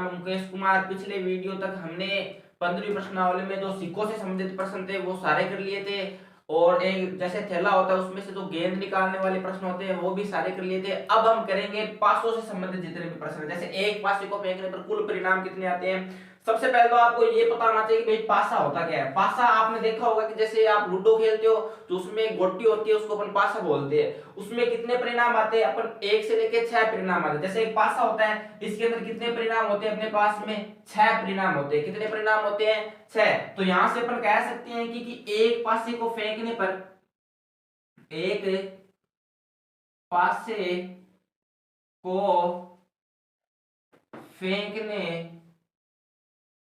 नाम है मुकेश कुमार। पिछले वीडियो तक हमने 15वीं प्रश्नावली में जो सिक्कों से संबंधित प्रश्न थे वो सारे कर लिए थे, और एक जैसे थैला होता है उसमें से जो गेंद निकालने वाले प्रश्न होते हैं वो भी सारे कर लिए थे। अब हम करेंगे पासों से संबंधित जितने भी प्रश्न, जैसे एक पासे को फेंकने पर कुल परिणाम कितने आते हैं। सबसे पहले तो आपको ये पता होना चाहिए कि भाई पासा होता क्या है। पासा आपने देखा होगा कि जैसे आप लूडो खेलते हो तो उसमें एक गोटी होती है, उसको अपन पासा बोलते हैं। उसमें कितने परिणाम आते हैं, अपन 1 से लेके 6 परिणाम आते हैं। जैसे एक पासा होता है, इसके अंदर कितने परिणाम होते हैं, अपने पास में 6 परिणाम होते हैं। कितने परिणाम होते हैं, 6। तो यहां से अपन कह सकते हैं कि एक पासे को फेंकने पर, एक पासे को फेंकने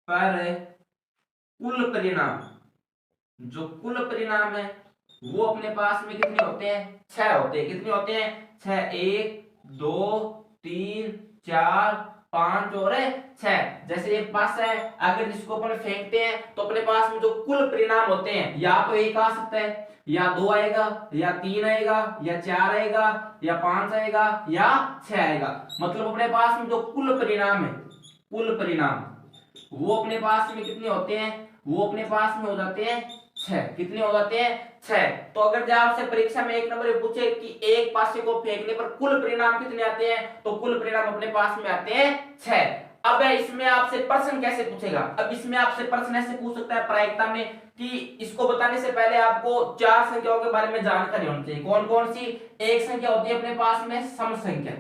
पर कुल परिणाम, जो कुल परिणाम है वो अपने पास में कितने होते हैं, 6 होते हैं। कितने होते हैं, 6। 1 2 3 4 5 और 6। जैसे एक पास है, अगर जिसको अपन फेंकते हैं तो अपने पास में जो कुल परिणाम होते हैं, या तो 1 आ सकता है, या 2 आएगा, या 3 आएगा, या 4 आएगा, या 5 आएगा, या 6 आएगा। मतलब अपने पास में जो कुल परिणाम है, कुल परिणाम वो अपने पास में कितने होते हैं, वो अपने पास में हो जाते हैं 6। कितने हो जाते हैं, 6। तो अगर जब आपसे परीक्षा में 1 नंबर में पूछे कि एक पासे को फेंकने पर कुल परिणाम कितने आते हैं, तो कुल परिणाम अपने पास में आते हैं 6। अब इसमें आपसे प्रश्न कैसे पूछेगा, अब इसमें आपसे प्रश्न ऐसे पूछ सकता है प्रायिकता में कि इसको बताने से पहले आपको 4 संख्याओं के बारे में जानकारी होनी चाहिए। कौन कौन सी। एक संख्या होती है अपने पास में सम संख्या।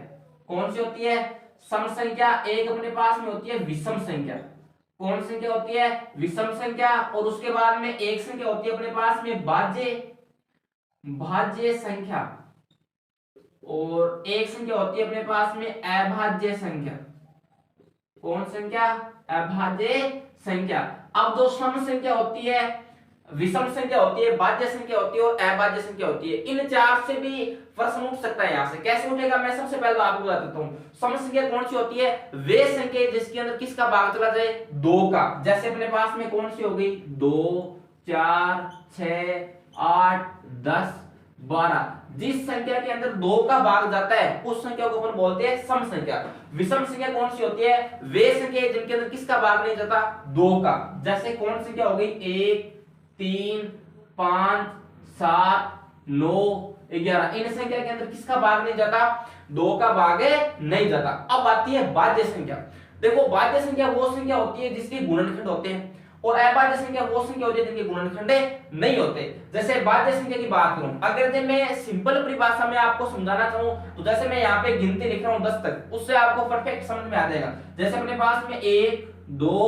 कौन सी होती है, सम संख्या। एक अपने पास में होती है विषम संख्या। कौन संख्या होती है, विषम संख्या। और उसके बाद में एक संख्या होती है अपने पास में भाज्य संख्या, और एक संख्या होती है अपने पास में अभाज्य संख्या। कौन संख्या, अभाज्य संख्या। अब जो सम संख्या होती है, विषम संख्या होती है, भाज्य संख्या होती है और अभाज्य संख्या होती है, इन 4 से भी प्रश्न उठ सकता है। यहां से कैसे उठेगा, मैं सबसे पहले तो आपको बता देता हूं। सम संख्या कौन सी होती है, वे संख्या जिसके अंदर किसका भाग चला जाए, 2 का। जैसे अपने पास में कौन सी हो गई, 2 4 6 8 10 12। जिस संख्या के अंदर 2 का भाग जाता है उस संख्या को अपन बोलते हैं सम संख्या। विषम संख्या कौन सी होती है, वे संख्या जिनके अंदर किसका भाग नहीं जाता, 2 का। जैसे कौन संख्या हो गई, 1 3 5 7 9 11। इन संख्या के अंदर किसका भाग नहीं जाता, 2 का भाग नहीं जाता। अब आती है भाज्य संख्या। देखो भाज्य संख्या वो संख्या होती है जिसके गुणनखंड होते हैं, और अभाज्य संख्या वो संख्या होती है जिनके गुणनखंड नहीं होते। जैसे भाज्य संख्या की बात करूं, अगर मैं सिंपल परिभाषा में आपको समझाना चाहूं तो जैसे मैं यहाँ पे गिनती लिख रहा हूं 10 तक, उससे आपको परफेक्ट समझ में आ जाएगा। जैसे अपने पास में 1 2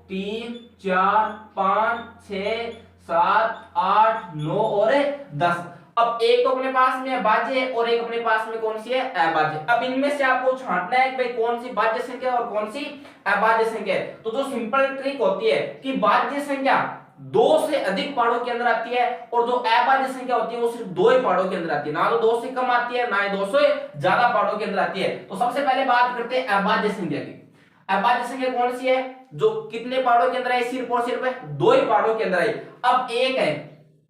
3 4 5 6 7 8 9 और 10। अब एक तो अपने पास में भाज्य है और एक अपने पास में कौन सी है, अभाज्य। अब इनमें से आपको छांटना है कि भाई कौन सी भाज्य संख्या और कौन सी अभाज्य संख्या है। तो जो सिंपल ट्रिक होती है कि भाज्य संख्या 2 से अधिक पहाड़ों के अंदर आती है, और जो अभाज्य संख्या होती है वो सिर्फ 2 ही पहाड़ों के अंदर आती है। ना तो 2 से कम आती है, ना ही 2 से ज्यादा पहाड़ों के अंदर आती है। तो सबसे पहले बात करते हैं अभाज्य संख्या की। अभाज्य संख्या कौन सी है, जो कितने पहाड़ों के अंदर है, सिर्फ और सिर्फ 2 ही पहाड़ों के अंदर है। अब एक है,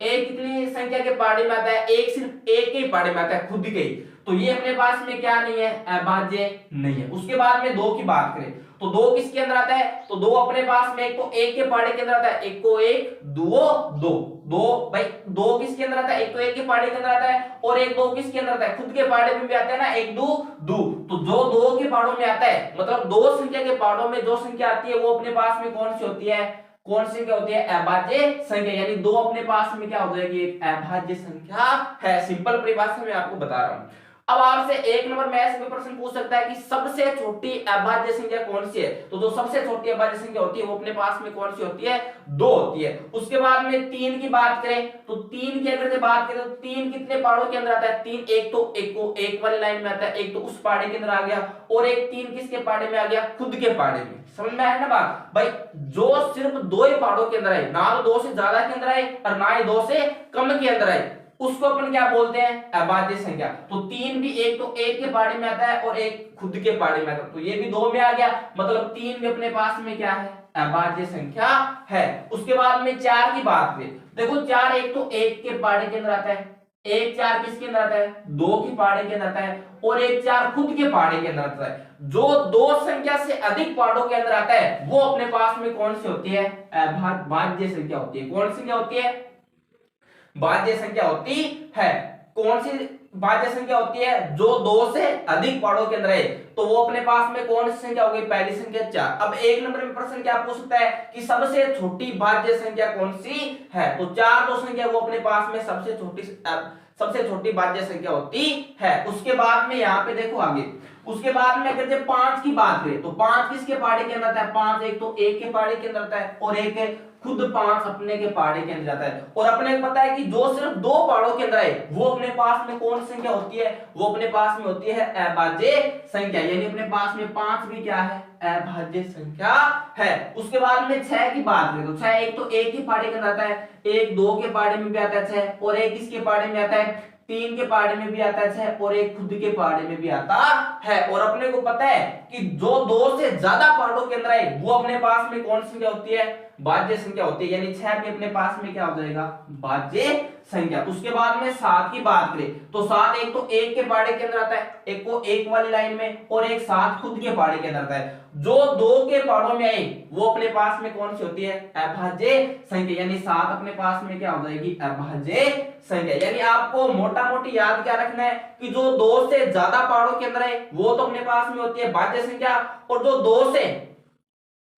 एक कितनी संख्या के पहाड़े में आता है, एक सिर्फ एक के पहाड़े में आता है, खुद के। तो ये अपने पास में क्या नहीं है, अभाज्य नहीं है। उसके बाद में 2 की बात करें तो 2 किसके अंदर आता है, तो 2 अपने पास में एक तो एक के पहाड़े के अंदर आता है, एक को एक, दो दो दो भाई। 2 किसके अंदर आता है, एक तो एक के पहाड़े के अंदर आता है, और एक 2 किसके अंदर आता है, खुद के पहाड़े में भी आता है ना, एक 2 2। तो जो 2 के पहाड़ों में आता है, मतलब 2 संख्या के पहाड़ों में जो संख्या आती है वो अपने पास में कौन सी होती है, कौन सी संख्या होती है, अभाज्य संख्या। यानी 2 अपने पास में क्या हो जाएगी, एक अभाज्य संख्या है। सिंपल परिभाषा में आपको बता रहा हूं। अब आपसे 1 नंबर मैथ्स में प्रश्न पूछ सकता है कि सबसे छोटी अभाज्य संख्या कौन सी है। तो जो सबसे छोटी अभाज्य संख्या होती है वो अपने पास में कौन सी होती है, 2 होती है। उसके बाद में 3 की बात करें तो 3 की अगर बात करें तो 3 कितने पहाड़ों के अंदर आता है, 3 एक तो एक को एक वाली लाइन में आता है, एक तो उस पहाड़े के अंदर आ गया, और एक 3 किसके पहाड़े में आ गया, खुद के पहाड़े में। समझ में आया ना बात भाई। जो सिर्फ 2 ही पहाड़ों के अंदर है, ना तो 2 से ज्यादा के अंदर है और ना ही 2 से कम के अंदर है, उसको अपन क्या बोलते हैं, अभाज्य संख्या। तो 3 भी एक तो एक के पहाड़े में आता है और एक खुद के पहाड़े में आता है, तो ये भी 2 में आ गया। मतलब 3 भी अपने पास में क्या है, अभाज्य संख्या है। उसके बाद में 4 की बात करें, देखो 4 एक तो एक के पहाड़े के अंदर आता है, एक 4 किसके अंदर आता है, 2 की पहाड़े के अंदर आता है, और एक 4 खुद के पहाड़े के अंदर आता है। जो 2 संख्या से अधिक पहाड़ों के अंदर आता है वो अपने पास में कौन सी होती है, भाज्य संख्या होती है। कौन सी संख्या होती है, भाज्य संख्या होती है। कौन सी भाज्य संख्या होती है, जो 2 से अधिक पहाड़ों के अंदर है, तो वो अपने पास में कौन सी संख्या होगी, पहली संख्या 4। अब एक नंबर में प्रश्न क्या पूछ सकता है कि सबसे छोटी भाज्य संख्या कौन सी है, तो 4 जो संख्या वो अपने पास में सबसे छोटी भाज्य संख्या होती है। उसके बाद में यहाँ पे देखो आगे, उसके बाद में अगर जब 5 की बात करें तो 5 किसके पहाड़े के अंदर आता है, 5 एक तो 1 के पहाड़े के अंदर आता है, और एक खुद 5 अपने के पहाड़े के अंदर जाता है। और अपने को पता है कि जो सिर्फ 2 पहाड़ों के अंदर है वो अपने पास में कौन सी संख्या होती है, वो अपने पास में होती है अभाज्य संख्या, यानी अपने पास में 5 भी क्या है, अभाज्य संख्या है। उसके बाद में 6 की बात करें तो 6 एक तो 1 के पहाड़े के अंदर आता है, एक 2 के पहाड़े में भी आता है 6, और एक किसके पहाड़े में आता है, 3 के पहाड़े में भी आता है 6, और एक खुद के पहाड़े में भी आता है। और अपने को पता है कि जो 2 से ज्यादा पहाड़ों के अंदर है वो अपने पास में कौन सी संख्या होती है, भाज्य संख्या होती है, यानी 6 भी अपने पास में क्या हो जाएगा, भाज्य संख्या। उसके बाद में 7 की बात करें तो 7 एक तो 1 के पहाड़े के अंदर आता है, एक को 1 वाली लाइन में, और एक 7 खुद के पहाड़े के अंदर आता है। जो 2 के पहाड़ों में आई वो अपने पास में कौन सी होती है, अभाज्य संख्या, यानी 7 अपने पास में क्या हो जाएगी, अभाज्य संख्या। यानी आपको मोटा मोटी याद क्या रखना है कि जो 2 से ज्यादा पहाड़ों के अंदर है वो तो अपने पास में होती है भाज्य संख्या, और जो 2 से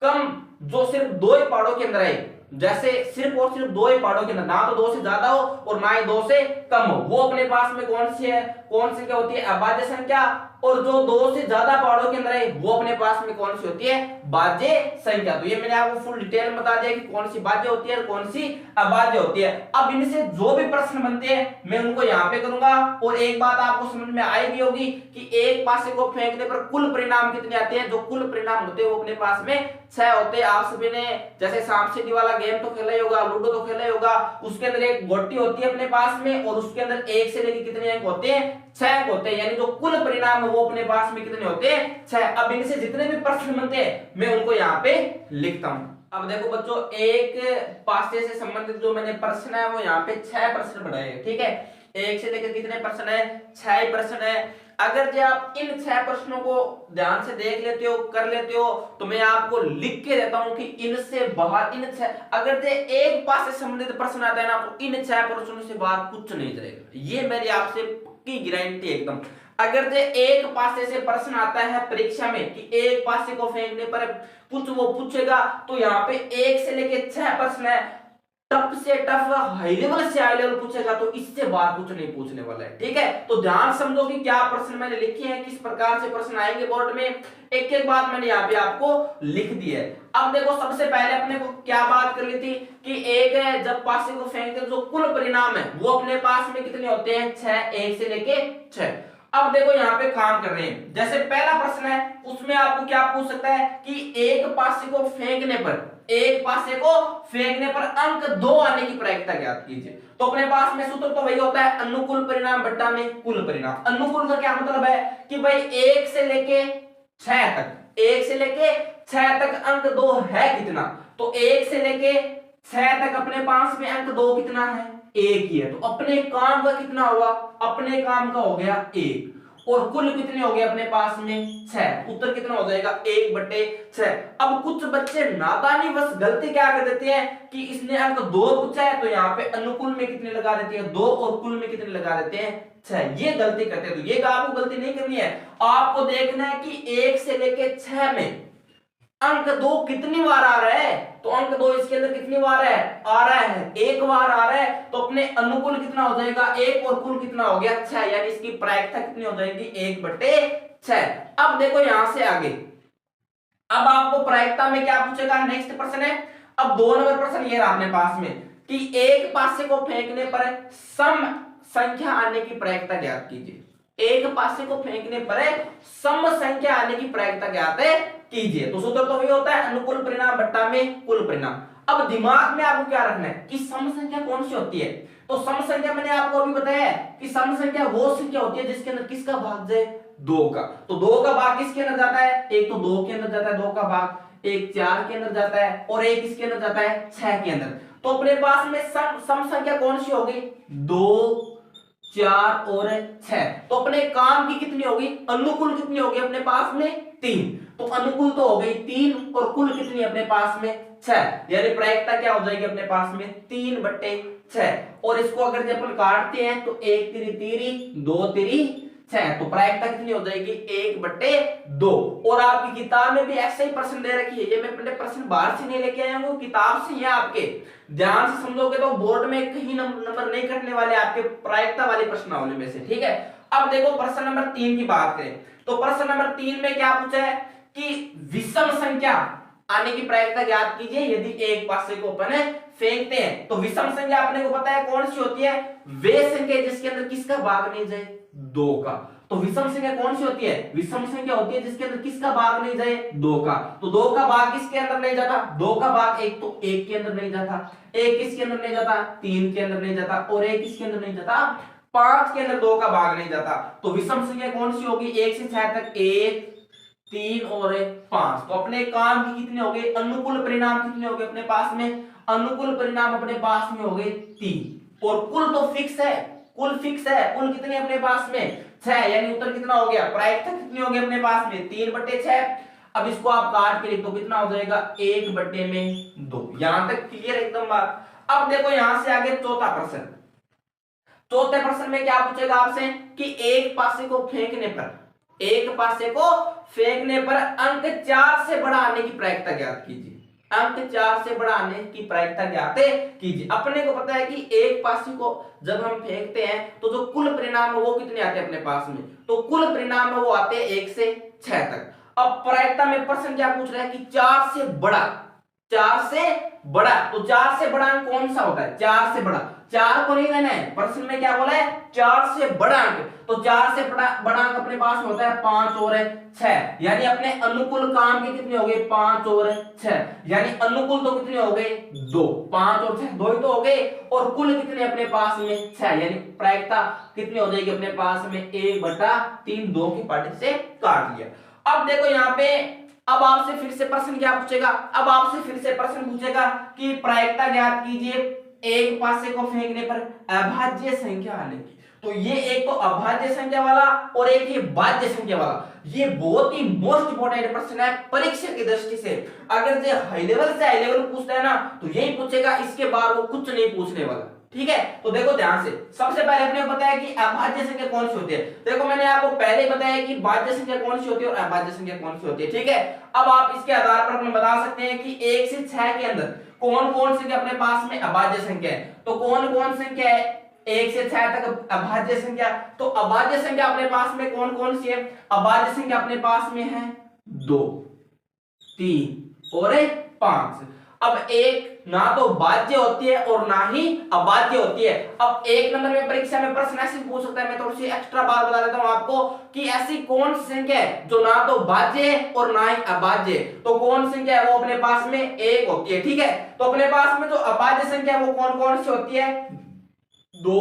कम, जो सिर्फ 2 ही पहाड़ों के अंदर है, जैसे सिर्फ और सिर्फ 2 ही पहाड़ों के अंदर, ना तो 2 से ज्यादा हो और ना ही 2 से कम हो, वो अपने पास में कौन सी है, कौन सी क्या होती है, अभाज्य संख्या। और जो 2 से ज्यादा पहाड़ों के अंदर है वो अपने पास में कौन सी होती है, भाज्य संख्या। तो ये मैंने आपको फुल डिटेल में बता दिया कि कौन सी भाज्य होती है और कौन सी अभाज्य होती है। अब इनसे जो भी प्रश्न बनते हैं मैं उनको यहाँ पे करूंगा। और एक बात आपको समझ में आएगी होगी कि एक पासे को फेंकने पर कुल परिणाम कितने आते हैं, जो कुल परिणाम होते हैं वो अपने पास में 6 होते हैं। आप सभी ने जैसे सांप सीढ़ी वाला गेम तो खेला ही होगा, लूडो तो खेला ही होगा, उसके अंदर एक गोटी होती है अपने पास में, और उसके अंदर 1 से लेकर कितने अंक होते हैं, 6 अंक होते हैं, यानी जो कुल परिणाम है वो अपने पास में कितने होते हैं, 6। अब इनसे जितने भी प्रश्न बनते हैं मैं उनको यहाँ पे लिखता हूं। अब देखो बच्चों, एक पासे से संबंधित जो मैंने प्रश्न है वो यहाँ पे 6 प्रश्न बनाए हैं, ठीक है। 1 से लेकर कितने प्रश्न है, 6 प्रश्न है। अगर जो आप इन 6 प्रश्नों को ध्यान से देख लेते हो, कर लेते हो, तो मैं आपको लिख के देता हूं कि इनसे बाहर इन 6, अगर जो एक पास से संबंधित प्रश्न आता है ना तो इन 6 प्रश्नों से बाहर कुछ नहीं जाएगा, ये मेरी आपसे की गारंटी एकदम। अगर जो एक पासे से प्रश्न आता है परीक्षा में कि एक पासे को फेंकने पर कुछ वो पूछेगा, तो यहाँ पे 1 से लेके 6 प्रश्न है, टफ से टफ, हाई लेवल से हाई लेवल पूछेगा, तो इससे बाहर कुछ नहीं पूछने वाला है, ठीक है। तो ध्यान समझो कि क्या प्रश्न मैंने लिखे हैं, किस प्रकार से प्रश्न आएंगे बोर्ड में, एक एक बात मैंने यहाँ पे आपको लिख दी है। अब देखो, सबसे पहले अपने को क्या बात कर ली थी कि एक है जब पासे को फेंकते जो कुल परिणाम है वो अपने पास में कितने होते हैं, 6, 1 से लेके 6। अब देखो यहाँ पे काम कर रहे हैं, जैसे पहला प्रश्न है उसमें आपको क्या पूछ सकता है कि एक पासे को फेंकने पर, एक पासे को फेंकने पर अंक 2 आने की प्रायिकता ज्ञात कीजिए। तो अपने पास में सूत्र तो वही होता है अनुकूल परिणाम बट्टा में कुल परिणाम। अनुकूल का क्या मतलब है कि भाई 1 से लेके 6 तक, 1 से लेके 6 तक अंक 2 है कितना, तो 1 से लेके 6 तक अपने पास में अंक 2 कितना है, 1 ही है। तो अपने काम का कितना हुआ, अपने काम का हो गया 1, और कुल कितने हो गए अपने पास में 6। उत्तर कितना हो जाएगा 1/6। अब कुछ बच्चे नादानी बस गलती क्या कर देते हैं कि इसने अंक 2 पूछा है तो यहाँ पे अनुकूल में कितने लगा देते हैं 2, और कुल में कितने लगा देते हैं 6। ये गलती करते हैं, तो ये आपको गलती नहीं करनी है। आपको देखना है कि 1 से लेके 6 में अंक 2 कितनी बार आ रहा है, तो अंक 2 इसके अंदर कितनी बार है, आ रहा है, 1 बार आ रहा है। तो अपने अनुकूल कितना हो जाएगा 1, और कुल कितना हो गया 6, यानी इसकी प्रायिकता कितनी हो जाएगी 1/6। अब देखो यहां से आगे, अब आपको प्रायिकता में क्या पूछेगा, नेक्स्ट प्रश्न है। अब 2 नंबर प्रश्न ये रहा अपने पास में कि एक पासे को फेंकने पर सम संख्या आने की प्रायिकता ज्ञात कीजिए। एक पासे को फेंकने पर सम संख्या आने की प्रायिकता ज्ञात कीजिए। तो सूत्र तो वही होता है अनुकूल परिणाम बट्टा में कुल परिणाम। अब दिमाग में आपको क्या रखना है कि सम संख्या कौन सी होती है, तो सम संख्या मैंने आपको अभी बताया कि सम संख्या वो संख्या होती है जिसके अंदर किसका भाग जाए, 2 का। तो 2 का भाग किसके अंदर जाता है, एक तो 2 के अंदर जाता है 2 का भाग, एक 4 के अंदर जाता है, और एक किसके अंदर जाता है 6 के अंदर। तो अपने पास में सम संख्या कौन सी होगी 2, 4 और 6। तो अपने काम की कितनी होगी, अनुकूल कितनी होगी अपने पास में 3। तो अनुकूल तो हो गई 3 और कुल कितनी अपने पास में 6, यानी प्रायिकता क्या हो जाएगी अपने पास में 3/6। और इसको अगर जब अपन काटते हैं तो 1 तिरी तिरी 2 तिरी 6, तो प्रायिकता कितनी हो जाएगी 1/2। और आपकी किताब में भी ऐसे ही प्रश्न दे रखी है, ये मैं अपने प्रश्न बाहर से नहीं लेके आया हूँ, किताब से ही है आपके। ध्यान से समझोगे तो बोर्ड में कहीं नंबर नहीं कटने वाले आपके प्रायिकता वाले प्रश्नावली में से, ठीक है। अब देखो प्रश्न नंबर 3 की बात करें तो प्रश्न नंबर 3 में क्या पूछा है कि विषम संख्या आने की प्रायिकता ज्ञात कीजिए यदि एक पासे को अपन फेंकते हैं। तो विषम संख्या अपने को पता है कौन सी होती है, वे संख्या जिसके अंदर किसका भाग नहीं जाए, 2 का। तो विषम संख्या कौन सी होती है, विषम संख्या होती है जिसके अंदर किसका भाग नहीं जाए, 2 का। तो 2 का भाग किसके अंदर नहीं जाता, 2 का भाग 1, तो 1 के अंदर नहीं जाता, 1 किसके अंदर नहीं जाता, 3 के अंदर नहीं जाता, और 1 किसके अंदर नहीं जाता, 5 के अंदर 2 का भाग नहीं जाता। तो विषम संख्या कौन सी होगी, 1 से 6 तक 1 3 और 5। तो अपने काम की कितने हो गए, अनुकूल परिणाम कितने हो गए अपने पास में, अनुकूल परिणाम अपने पास में हो गए 3। और कुल तो फिक्स है, कुल फिक्स है, कुल कितने अपने पास में 6, यानी उत्तर कितना हो गया, प्रायिकता कितनी हो गई अपने पास में 3/6। अब इसको आप काट के लिख दो, कितना हो जाएगा 1/2। यहां तक क्लियर एकदम बात। अब देखो यहां से आगे चौथा प्रश्न। चौथे प्रश्न में क्या पूछेगा आपसे कि एक पासे को फेंकने पर, एक पासे को फेंकने पर अंक 4 से बड़ा आने की प्रायिकता ज्ञात कीजिए। अंक 4 से बड़ा आने की प्रायिकता ज्ञात कीजिए। अपने को पता है कि एक पासे को जब हम फेंकते हैं तो जो कुल परिणाम है वो कितने आते हैं अपने पास में, तो कुल परिणाम है वो आते हैं 1 से 6 तक। अब प्रायिकता में प्रश्न क्या पूछ रहा है कि 4 से बड़ा, 4 से बड़ा, तो 4 से बड़ा अंक कौन सा होता है, 4 से बड़ा, 4 को नहीं लेना है, प्रश्न में क्या बोला है 4 से बड़ा अंक। तो 4 से बड़ा अंक अपने पास में होता है 5 और 6, यानी अपने अनुकूल काम के कितने हो गए 5 और 6, यानी अनुकूल तो कितने हो गए 2, 5 और 6 2 ही तो हो गए, और कुल कितने अपने पास में 6, यानी प्रायिकता कितनी हो जाएगी अपने पास में 1/3, 2 की पार्टी से काट लिया। अब देखो यहाँ पे अब आपसे फिर से प्रश्न क्या पूछेगा, अब आपसे फिर से प्रश्न पूछेगा कि प्रायिकता ज्ञात कीजिए एक पासे को फेंकने पर अभाज्य संख्या आने की। तो ये एक तो अभाज्य संख्या वाला और एक ये भाज्य संख्या वाला, ये बहुत ही मोस्ट इंपोर्टेंट प्रश्न है परीक्षा की दृष्टि से। अगर ये हाई लेवल से हाई लेवल पूछता है ना तो यही पूछेगा, इसके बाद वो कुछ नहीं पूछने वाला, ठीक है। तो देखो ध्यान से, सबसे पहले अपने को बताया कि अभाज्य संख्या कौन सी होती है। देखो मैंने आपको पहले ही बताया कि भाज्य संख्या कौन सी होती है और अभाज्य संख्या कौन सी होती है, ठीक है। अब आप इसके आधार पर अपने बता सकते हैं कि 1 से 6 के अंदर कौन कौन संख्या अपने पास में अभाज्य संख्या है। तो कौन कौन संख्या है 1 से 6 तक अभाज्य संख्या, तो अभाज्य संख्या अपने पास में कौन कौन सी है, अभाज्य संख्या अपने पास में है 2 3 और 5। अब एक ना तो भाज्य होती है और ना ही अभाज्य होती है। अब एक नंबर में परीक्षा में प्रश्न ऐसे पूछ सकता है, मैं थोड़ी सी एक्स्ट्रा बात बता देता हूं आपको कि ऐसी कौन सी संख्या है जो ना तो भाज्य है और ना ही अभाज्य। तो कौन संख्या है वो अपने पास में 1 होती है, ठीक है। तो अपने पास में जो अभाज्य संख्या वो कौन कौन सी होती है, 2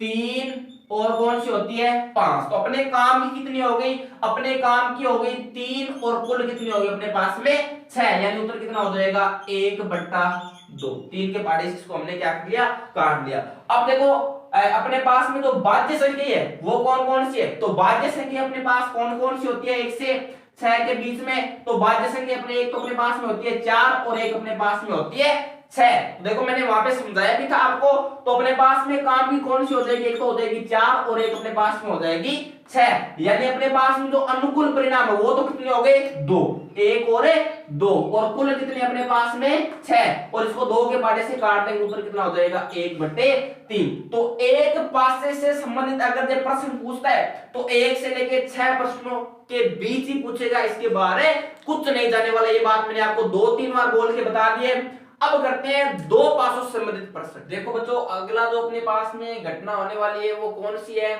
3 और कौन सी होती है 5। तो अपने काम की कितनी हो गई, अपने काम की हो गई 3 और कुल कितनी हो गई अपने पास में 6, यानी उत्तर कितना हो जाएगा 1/2। 3 के पार्ट इसको हमने क्या कर लिया, काट लिया। अब देखो अपने पास में जो भाज्य संख्या है वो कौन कौन सी है, तो भाज्य संख्या अपने पास कौन कौन सी होती है 1 से 6 के बीच में। तो भाज्य संख्या अपने एक तो अपने पास में होती है 4 और एक अपने पास में होती है 6। देखो मैंने वहां पे समझाया भी था आपको। तो अपने पास में काम की कौन सी हो जाएगी, एक तो हो जाएगी 4 और एक अपने पास में हो जाएगी 6, यानी अपने पास में जो अनुकूल परिणाम है वो तो कितने हो गए 2, 1 और 2, और कुल कितने अपने पास में 6, और इसको 2 के पार्टे से काट देंगे उत्तर कितना हो जाएगा 1/3। तो एक पासे से संबंधित अगर ये प्रश्न पूछता है तो 1 से लेके 6 प्रश्नों के बीच ही पूछेगा, इसके बारे कुछ नहीं जाने वाला। ये बात मैंने आपको 2-3 बार बोल के बता दी है। अब करते हैं दो पासों से संबंधित प्रश्न। देखो बच्चों अगला जो अपने पास में घटना होने वाली है वो कौन सी है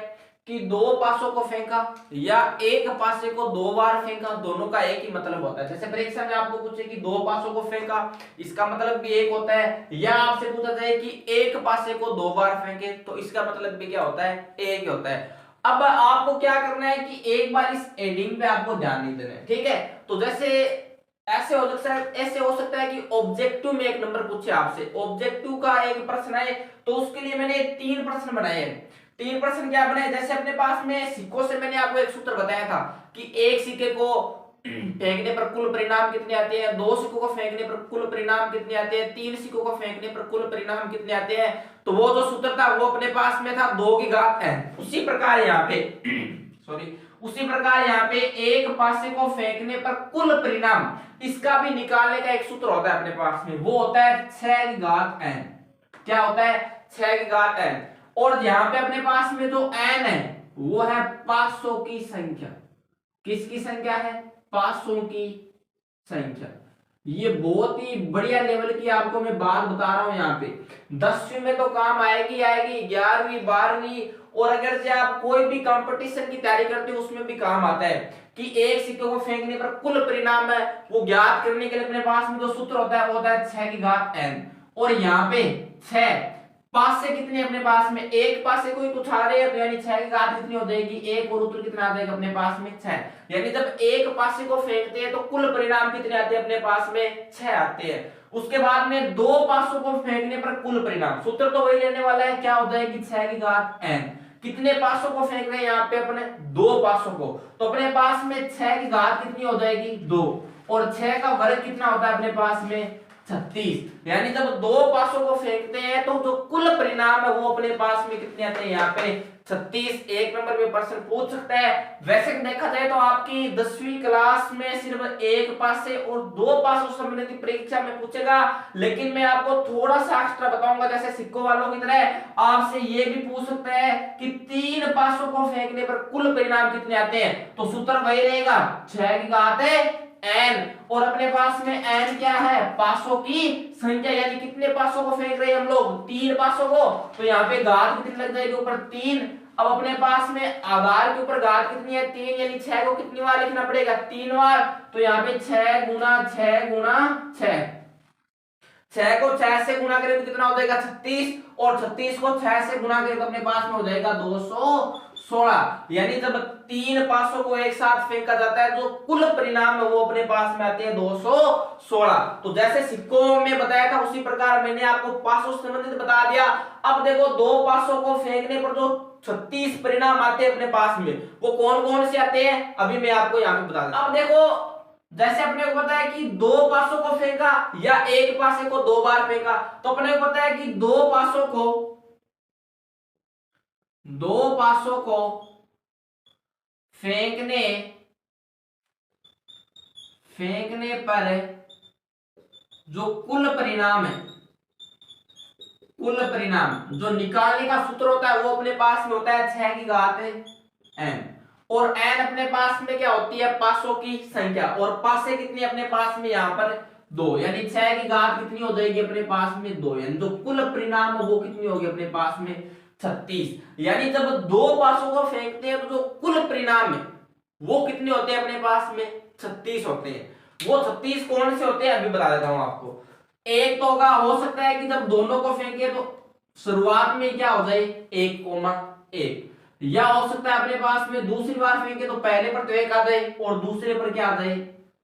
कि 2 पासों को फेंका या एक पासे को 2 बार फेंका, दोनों का एक ही मतलब होता है। जैसे परीक्षा में आपको पूछे कि 2 पासों को फेंका, इसका मतलब भी एक होता है, या आपसे पूछा जाए कि एक पासे को 2 बार फेंके तो इसका मतलब भी क्या होता है, एक ही होता है। अब आपको क्या करना है कि एक बार इस एडिंग पे आपको ध्यान नहीं देना है, ठीक है। तो जैसे ऐसे हो सकता है कि ऑब्जेक्टिव में एक नंबर पूछे आपसे, ऑब्जेक्टिव का एक प्रश्न है तो उसके लिए मैंने 3 प्रश्न बनाए हैं। 3% क्या बने, जैसे अपने पास में सिक्कों से मैंने आपको एक सूत्र बताया था कि एक सिक्के को फेंकने पर कुल परिणाम कितने आते हैं, 2 सिक्कों को फेंकने पर कुल परिणाम कितने आते हैं, 3 सिक्कों को फेंकने पर कुल परिणाम कितने आते हैं। तो वो जो सूत्र था वो अपने पास में था 2 की घात n। उसी प्रकार यहाँ पे सॉरी उसी प्रकार यहाँ पे एक पासे को फेंकने पर कुल परिणाम, इसका भी निकालने का एक सूत्र होता है अपने पास में, वो होता है 6 की घात n। क्या होता है, 6 की घात n। और यहाँ पे अपने पास में जो n है वो है 500 की संख्या। किसकी संख्या है, 500 की संख्या। ये बहुत ही बढ़िया लेवल की आपको मैं बात बता रहा हूं। यहाँ पे 10वीं में तो काम आएगी आएगी, 11वीं 12वीं, और अगर जो आप कोई भी कंपटीशन की तैयारी करते हो उसमें भी काम आता है कि एक सिक्के को फेंकने पर कुल परिणाम है वो ज्ञात करने के लिए अपने पास में जो सूत्र होता है वो होता है 6 की घात n। और यहाँ पे 6 पास से कितने अपने पास में, एक पास से कोई कुछ आ रहे हैं तो यानी 6 की घात कितनी हो जाएगी, एक और उत्तर कितना आ जाएगा अपने पास में 6। यानी जब एक पासे को फेंकते हैं तो कुल परिणाम कितने आते हैं अपने पास में, 6 आते हैं। उसके बाद में दो पासों को फेंकने पर कुल परिणाम, सूत्र तो वही लेने वाला है, क्या हो जाएगी 6 की घात n। कितने पासों को फेंक रहे हैं यहाँ पे अपने, 2 पासों को, तो अपने पास में 6 की घात कितनी हो जाएगी 2, और 6 का वर्ग कितना होता है अपने पास में 36। यानी जब 2 पासों को फेंकते हैं तो जो कुल परिणाम है वो अपने पास में कितने आते हैं यहाँ पे 36। एक नंबर पे प्रश्न पूछ सकता है। वैसे देखा जाए तो आपकी 10वीं क्लास में सिर्फ एक पासे और 2 पासों से संबंधित परीक्षा में पूछेगा, लेकिन मैं आपको थोड़ा सा एक्स्ट्रा बताऊंगा। जैसे सिक्कों वालों की तरह आपसे ये भी पूछ सकता है कि 3 पासों को फेंकने पर कुल परिणाम कितने आते हैं, तो सूत्र वही रहेगा 6 की घात n। और अपने पास में n क्या है, पासों की संख्या, यानी कितने पासों को फेंक रहे हैं हम लोग, 3 पासों को, तो यहाँ पे घात कितनी लग जाएगी ऊपर 3। अब अपने पास में आधार के ऊपर घात कितनी है 3, यानी 6 को कितनी बार लिखना पड़ेगा 3 बार, तो यहाँ पे 6 गुना 6 गुना 6, 6 को 6 से गुना करें तो कितना हो जाएगा 36, और 36 को 6 से गुना करें तो अपने पास में हो जाएगा 216। यानी जब 3 पासों को एक साथ फेंका जाता है जो कुल परिणाम है वो अपने पास में आते हैं 216। तो जैसे सिक्कों में बताया था उसी प्रकार मैंने आपको पासों से संबंधित बता दिया। अब देखो 2 पासों को फेंकने पर जो 36 परिणाम आते हैं अपने पास में वो कौन कौन से आते हैं, अभी मैं आपको यहाँ पे बता दूं। अब देखो जैसे अपने को पता है कि 2 पासों को फेंका या एक पासे को 2 बार फेंका, तो अपने को पता है कि 2 पासों को फेंकने पर जो कुल परिणाम है, कुल परिणाम जो निकालने का सूत्र होता है वो अपने पास में होता है 6 की घात n। और n अपने पास में क्या होती है, पासों की संख्या, और पासे कितनी अपने पास में यहाँ पर 2, यानी 6 की घात कितनी हो जाएगी अपने पास में 2, यानी जो कुल परिणाम वो कितनी होगी अपने पास में 36। यानी जब 2 पासों को फेंकते हैं तो जो कुल परिणाम है वो कितने होते हैं अपने पास में 36 होते हैं। वो 36 कौन से होते हैं अभी बता देता हूं आपको। एक तो होगा, हो सकता है कि जब दोनों को फेंके तो शुरुआत में क्या हो जाए 1,1, या हो सकता है अपने पास में दूसरी बार फेंके तो पहले पर तो 1 आ जाए और दूसरे पर क्या आ जाए